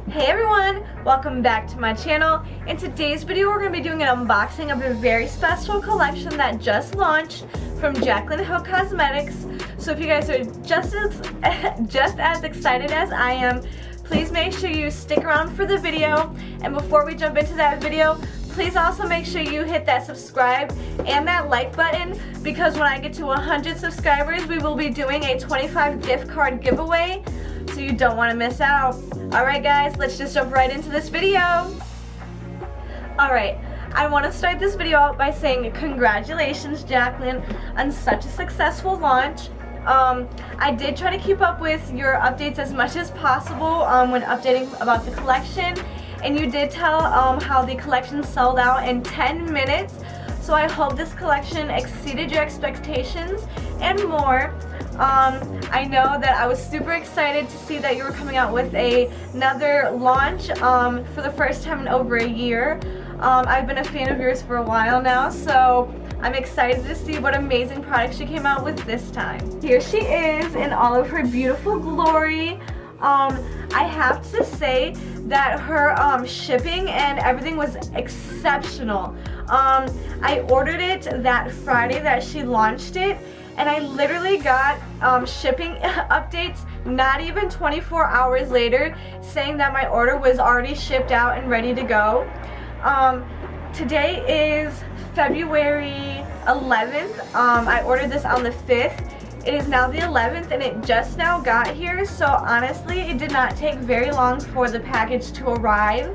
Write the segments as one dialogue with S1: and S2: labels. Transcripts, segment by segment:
S1: Hey everyone, welcome back to my channel. In today's video we're going to be doing an unboxing of a very special collection that just launched from Jaclyn Cosmetics. So if you guys are just as excited as I am, please make sure you stick around for the video. And before we jump into that video, please also make sure you hit that subscribe and that like button, because when I get to 100 subscribers we will be doing a 25 gift card giveaway. So you don't want to miss out. Alright guys, let's just jump right into this video. Alright, I want to start this video out by saying congratulations Jaclyn on such a successful launch. I did try to keep up with your updates as much as possible when updating about the collection, and you did tell how the collection sold out in 10 minutes. So I hope this collection exceeded your expectations and more. I know that I was super excited to see that you were coming out with another launch for the first time in over a year. I've been a fan of yours for a while now, so I'm excited to see what amazing products she came out with this time. Here she is in all of her beautiful glory. I have to say that her shipping and everything was exceptional. I ordered it that Friday that she launched it, and I literally got shipping updates not even 24 hours later saying that my order was already shipped out and ready to go. Today is February 11th. I ordered this on the 5th. It is now the 11th and it just now got here, so honestly it did not take very long for the package to arrive.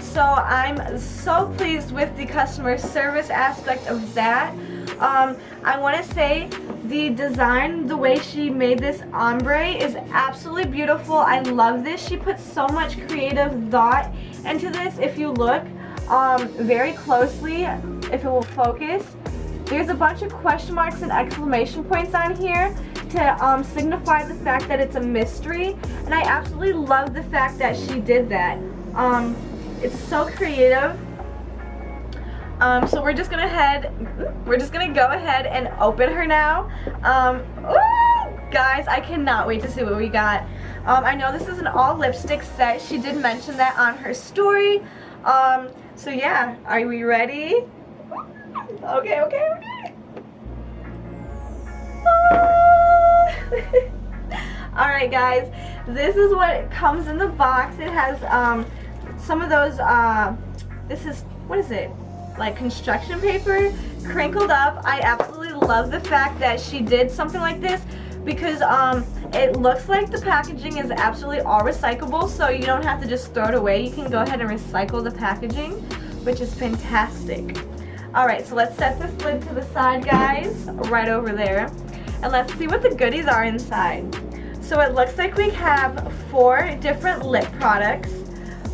S1: So I'm so pleased with the customer service aspect of that. I want to say the design, the way she made this ombre is absolutely beautiful. I love this. She put so much creative thought into this. If you look very closely, if it will focus, there's a bunch of question marks and exclamation points on here to signify the fact that it's a mystery, and I absolutely love the fact that she did that. It's so creative. So we're just gonna go ahead and open her now. Ooh, guys, I cannot wait to see what we got. I know this is an all lipstick set. She did mention that on her story. So yeah, are we ready? Okay. Alright guys, this is what comes in the box. It has some of those, what is it? Like construction paper crinkled up. I absolutely love the fact that she did something like this, because it looks like the packaging is absolutely all recyclable, so you don't have to just throw it away. You can go ahead and recycle the packaging, which is fantastic. Alright, so let's set this lid to the side, guys, right over there, and let's see what the goodies are inside. So it looks like we have 4 different lip products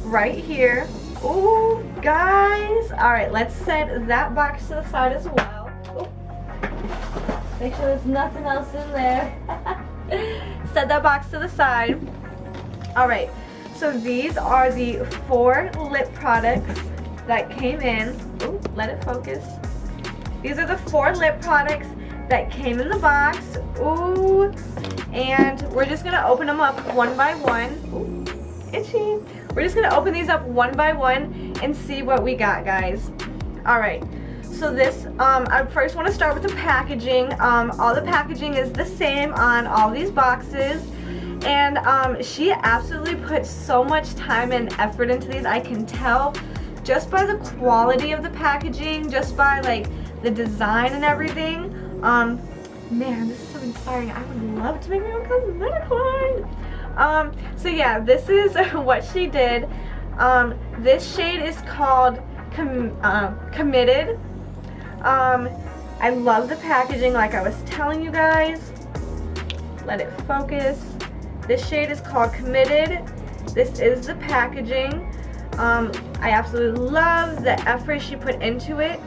S1: right here. Ooh, guys. Alright, let's set that box to the side as well. Ooh. Make sure there's nothing else in there. Set that box to the side. Alright, so these are the 4 lip products that came in. Ooh, let it focus. These are the 4 lip products that came in the box. Ooh, and we're just going to open them up one by one. Ooh, itchy. We're just going to open these up one by one and see what we got, guys. Alright, so this, I first want to start with the packaging. All the packaging is the same on all these boxes, and she absolutely put so much time and effort into these. I can tell just by the quality of the packaging, just by like the design and everything. Man, this is so inspiring. I would love to make my own cosmetic line. So yeah, this is what she did. This shade is called Committed. I love the packaging, like I was telling you guys. Let it focus. This shade is called Committed. This is the packaging. I absolutely love the effort she put into it.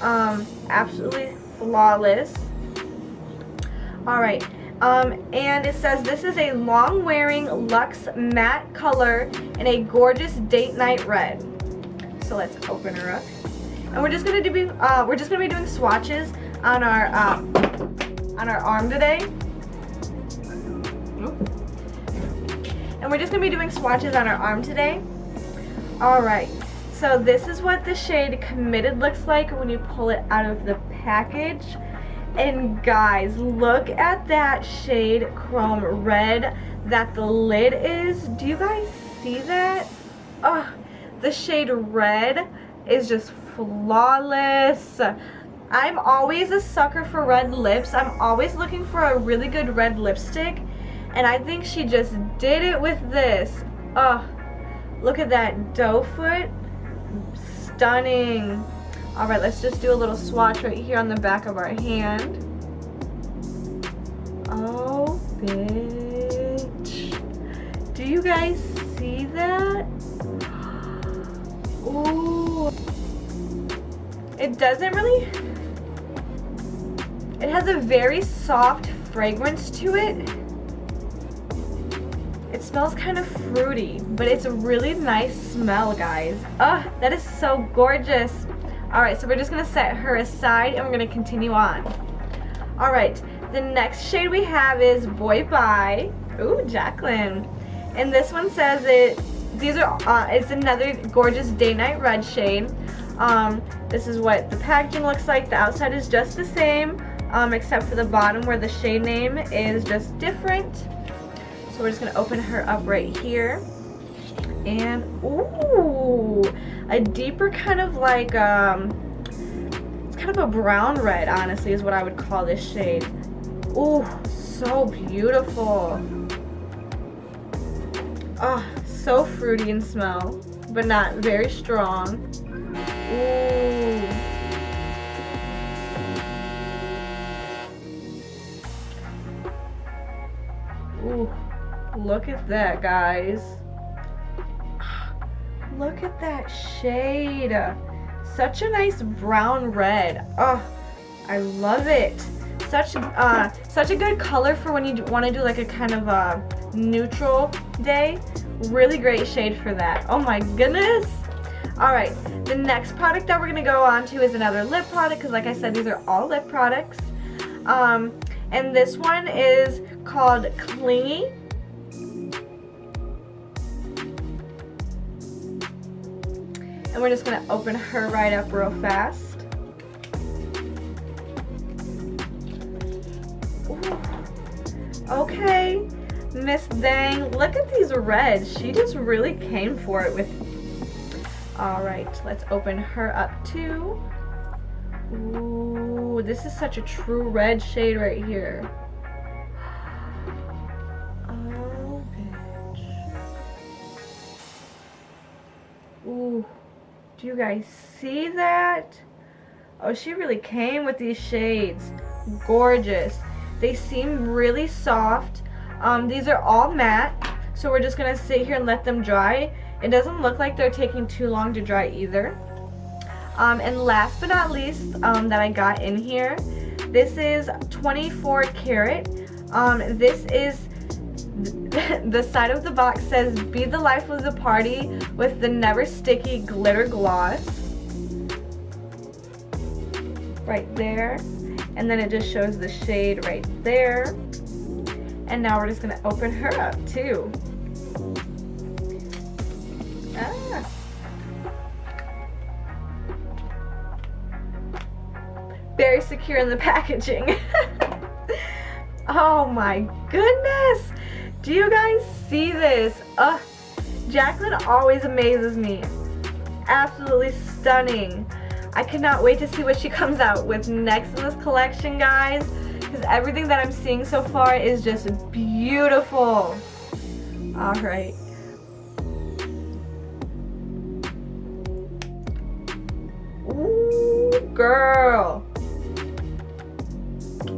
S1: Absolutely flawless. Alright, and it says this is a long-wearing luxe matte color in a gorgeous date night red. So let's open her up, and we're just gonna be doing swatches on our arm today. And we're just going to be doing swatches on our arm today. Alright, so this is what the shade Committed looks like when you pull it out of the package. And guys, look at that shade Chrome Red that the lid is. Do you guys see that? Oh, the shade Red is just flawless. I'm always a sucker for red lips. I'm always looking for a really good red lipstick. And I think she just did it with this. Oh, look at that doe foot. Stunning. Alright, let's just do a little swatch right here on the back of our hand. Oh, bitch. Do you guys see that? Ooh. It doesn't really... It has a very soft fragrance to it. It smells kind of fruity, but it's a really nice smell, guys. Oh, that is so gorgeous. Alright, so we're just going to set her aside and we're going to continue on. Alright, the next shade we have is Boy Bye. Ooh, Jaclyn. And this one says it's another gorgeous Day Night Red shade. This is what the packaging looks like. The outside is just the same, except for the bottom where the shade name is just different. So we're just going to open her up right here. And, ooh, a deeper kind of like, it's kind of a brown red, honestly, is what I would call this shade. Ooh, so beautiful. Oh, so fruity in smell, but not very strong. Ooh. Ooh, look at that, guys. Look at that shade. Such a nice brown red. Oh, I love it. Such a good color for when you want to do like a kind of a neutral day. Really great shade for that. Oh my goodness. Alright, the next product that we're going to go on to is another lip product, because like I said, these are all lip products. And this one is called Clingy. And we're just going to open her right up real fast. Ooh. Okay, Miss Dang, look at these reds. She just really came for it with... Alright, let's open her up too. Ooh, this is such a true red shade right here. Oh, bitch. Ooh. Do you guys see that? Oh, she really came with these shades. Gorgeous. They seem really soft. These are all matte, so we're just gonna sit here and let them dry. It doesn't look like they're taking too long to dry either. And last but not least, that I got in here, this is 24 karat. This is the side of the box says "Be the life of the party" with the Never Sticky glitter gloss right there, and then it just shows the shade right there. And now we're just gonna open her up too. Ah. Very secure in the packaging. Oh my goodness! Do you guys see this? Jaclyn always amazes me. Absolutely stunning. I cannot wait to see what she comes out with next in this collection, guys, because everything that I'm seeing so far is just beautiful. Alright. Ooh, girl.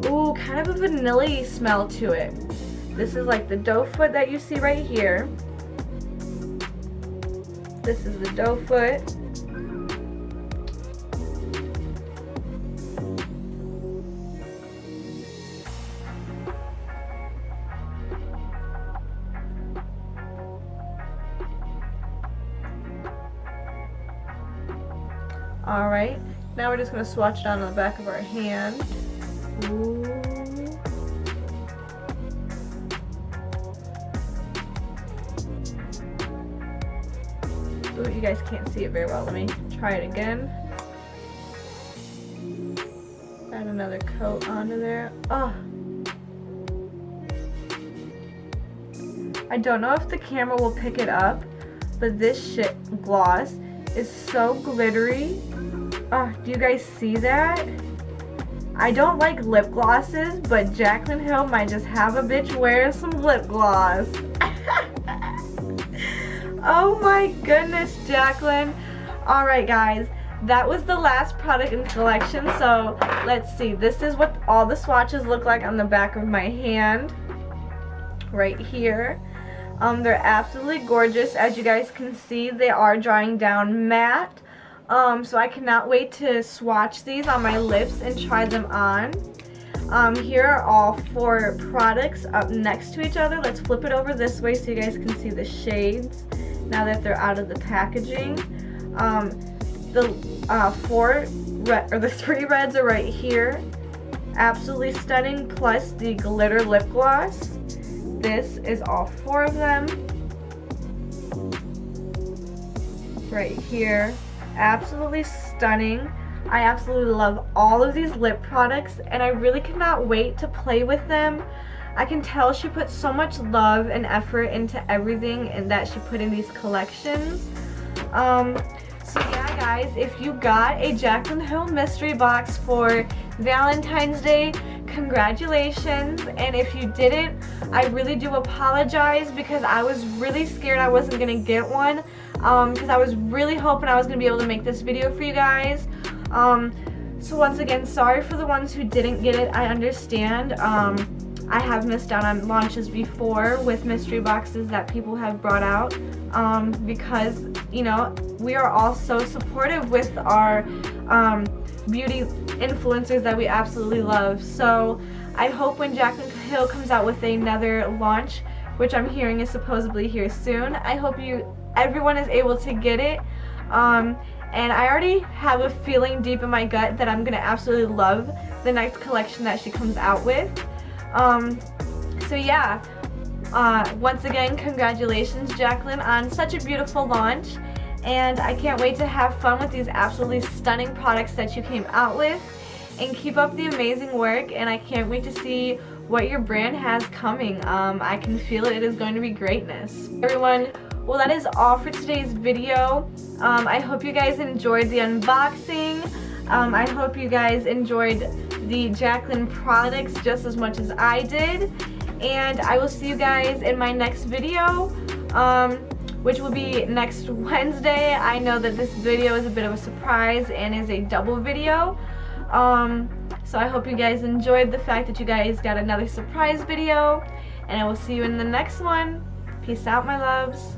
S1: Ooh, kind of a vanilla-y smell to it. This is like the doe foot that you see right here. This is the doe foot. Alright, now we're just going to swatch it on the back of our hand. Ooh. you guys can't see it very well. Let me try it again. Add another coat onto there. Oh. I don't know if the camera will pick it up, but this gloss is so glittery. Oh, do you guys see that? I don't like lip glosses, but Jaclyn Hill might just have a bitch wear some lip gloss. Oh my goodness, Jaclyn. Alright guys, that was the last product in the collection, so let's see. This is what all the swatches look like on the back of my hand. Right here. They're absolutely gorgeous. As you guys can see, they are drying down matte. So I cannot wait to swatch these on my lips and try them on. Here are all 4 products up next to each other. Let's flip it over this way so you guys can see the shades now that they're out of the packaging. The 3 reds are right here. Absolutely stunning, plus the glitter lip gloss. This is all 4 of them. Right here. Absolutely stunning. I absolutely love all of these lip products, and I really cannot wait to play with them. I can tell she put so much love and effort into everything and that she put in these collections. So yeah guys, if you got a Jaclyn Hill mystery box for Valentine's Day, congratulations. And if you didn't, I really do apologize because I was really scared I wasn't gonna get one. Because I was really hoping I was going to be able to make this video for you guys. So once again, sorry for the ones who didn't get it. I understand. I have missed out on launches before with mystery boxes that people have brought out. Because, you know, we are all so supportive with our beauty influencers that we absolutely love. So I hope when Jaclyn Hill comes out with another launch, which I'm hearing is supposedly here soon, I hope everyone is able to get it. And I already have a feeling deep in my gut that I'm gonna absolutely love the next collection that she comes out with. So yeah, once again, congratulations Jaclyn on such a beautiful launch, and I can't wait to have fun with these absolutely stunning products that you came out with, and keep up the amazing work, and I can't wait to see what your brand has coming. I can feel it. It is going to be greatness. Everyone, well, that is all for today's video. I hope you guys enjoyed the unboxing. I hope you guys enjoyed the Jaclyn products just as much as I did. And I will see you guys in my next video, which will be next Wednesday. I know that this video is a bit of a surprise and is a double video. So I hope you guys enjoyed the fact that you guys got another surprise video. And I will see you in the next one. Peace out, my loves.